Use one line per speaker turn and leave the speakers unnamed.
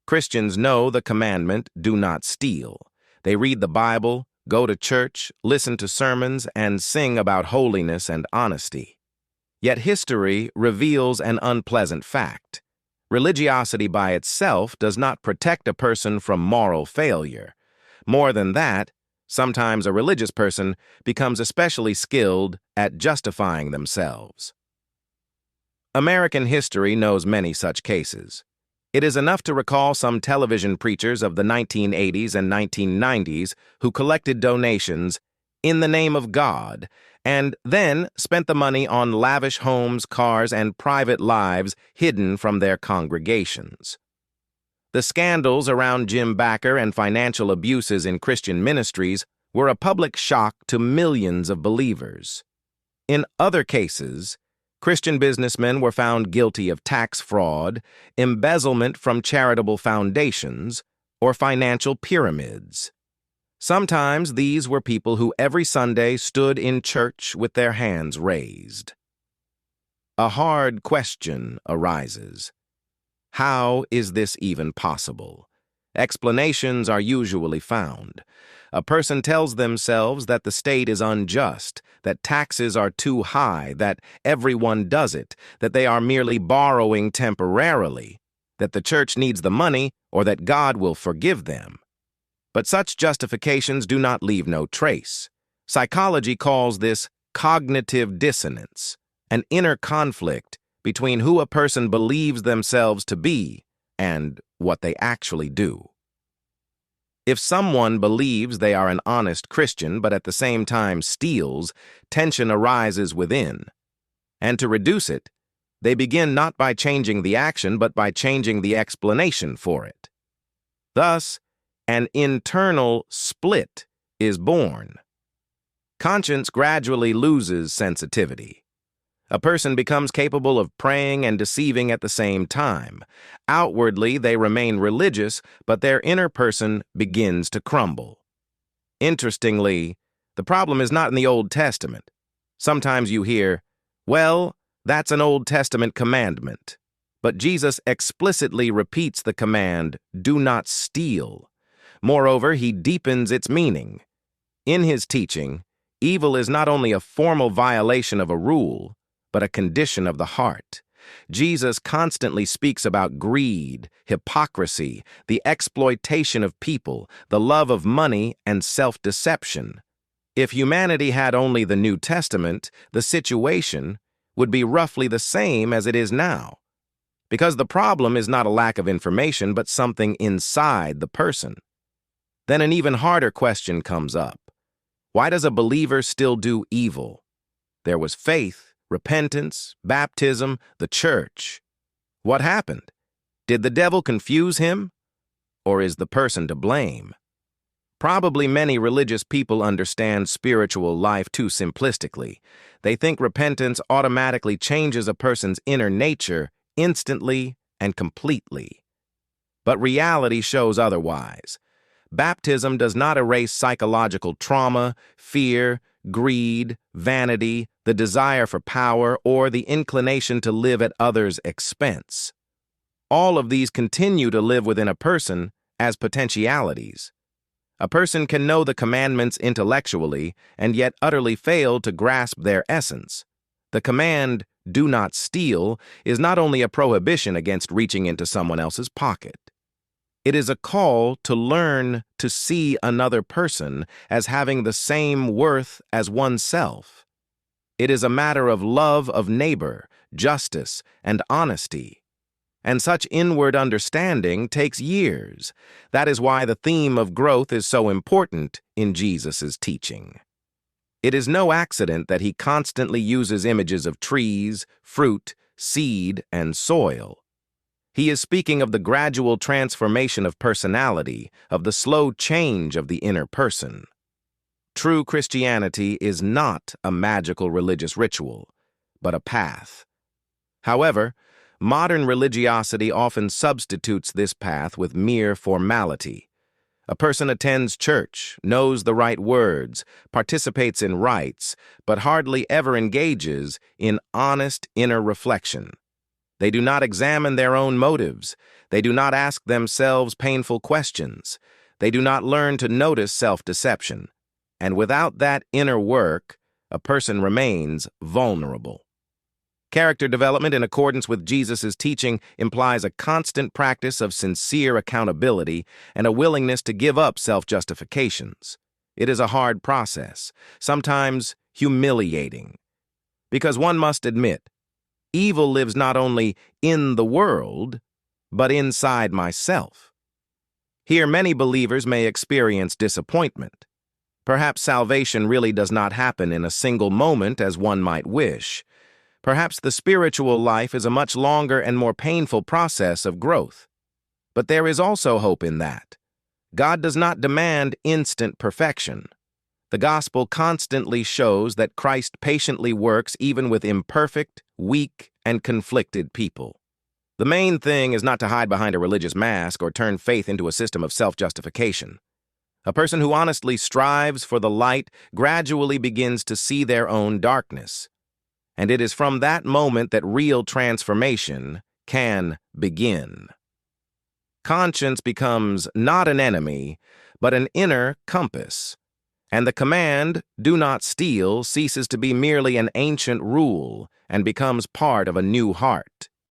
Christians know the commandment, do not steal. They read the Bible, go to church, listen to sermons, and sing about holiness and honesty. Yet history reveals an unpleasant fact. Religiosity by itself does not protect a person from moral failure. More than that, sometimes a religious person becomes especially skilled at justifying themselves. American history knows many such cases. It is enough to recall some television preachers of the 1980s and 1990s who collected donations in the name of God and then spent the money on lavish homes, cars, and private lives hidden from their congregations. The scandals around Jim Bakker and financial abuses in Christian ministries were a public shock to millions of believers. In other cases, Christian businessmen were found guilty of tax fraud, embezzlement from charitable foundations, or financial pyramids. Sometimes these were people who every Sunday stood in church with their hands raised. A hard question arises. How is this even possible? Explanations are usually found. A person tells themselves that the state is unjust, that taxes are too high, that everyone does it, that they are merely borrowing temporarily, that the church needs the money, or that God will forgive them. But such justifications do not leave no trace. Psychology calls this cognitive dissonance, an inner conflict between who a person believes themselves to be and what they actually do. If someone believes they are an honest Christian but at the same time steals, tension arises within. And to reduce it, they begin not by changing the action but by changing the explanation for it. Thus, an internal split is born. Conscience gradually loses sensitivity. A person becomes capable of praying and deceiving at the same time. Outwardly, they remain religious, but their inner person begins to crumble. Interestingly, the problem is not in the Old Testament. Sometimes you hear, well, that's an Old Testament commandment. But Jesus explicitly repeats the command, do not steal. Moreover, he deepens its meaning. In his teaching, evil is not only a formal violation of a rule, but a condition of the heart. Jesus constantly speaks about greed, hypocrisy, the exploitation of people, the love of money, and self-deception. If humanity had only the New Testament, the situation would be roughly the same as it is now. Because the problem is not a lack of information, but something inside the person. Then an even harder question comes up. Why does a believer still do evil? There was faith, repentance, baptism, the church. What happened? Did the devil confuse him? Or is the person to blame? Probably many religious people understand spiritual life too simplistically. They think repentance automatically changes a person's inner nature instantly and completely. But reality shows otherwise. Baptism does not erase psychological trauma, fear, greed, vanity, the desire for power, or the inclination to live at others' expense. All of these continue to live within a person as potentialities. A person can know the commandments intellectually and yet utterly fail to grasp their essence. The command, do not steal, is not only a prohibition against reaching into someone else's pocket. It is a call to learn to see another person as having the same worth as oneself. It is a matter of love of neighbor, justice, and honesty. And such inward understanding takes years. That is why the theme of growth is so important in Jesus' teaching. It is no accident that he constantly uses images of trees, fruit, seed, and soil. He is speaking of the gradual transformation of personality, of the slow change of the inner person. True Christianity is not a magical religious ritual, but a path. However, modern religiosity often substitutes this path with mere formality. A person attends church, knows the right words, participates in rites, but hardly ever engages in honest inner reflection. They do not examine their own motives. They do not ask themselves painful questions. They do not learn to notice self-deception. And without that inner work, a person remains vulnerable. Character development in accordance with Jesus' teaching implies a constant practice of sincere accountability and a willingness to give up self-justifications. It is a hard process, sometimes humiliating, because one must admit, evil lives not only in the world, but inside myself. Here, many believers may experience disappointment. Perhaps salvation really does not happen in a single moment as one might wish. Perhaps the spiritual life is a much longer and more painful process of growth. But there is also hope in that. God does not demand instant perfection. The gospel constantly shows that Christ patiently works even with imperfect, weak, and conflicted people. The main thing is not to hide behind a religious mask or turn faith into a system of self-justification. A person who honestly strives for the light gradually begins to see their own darkness. And it is from that moment that real transformation can begin. Conscience becomes not an enemy, but an inner compass. And the command, "Do not steal," ceases to be merely an ancient rule and becomes part of a new heart.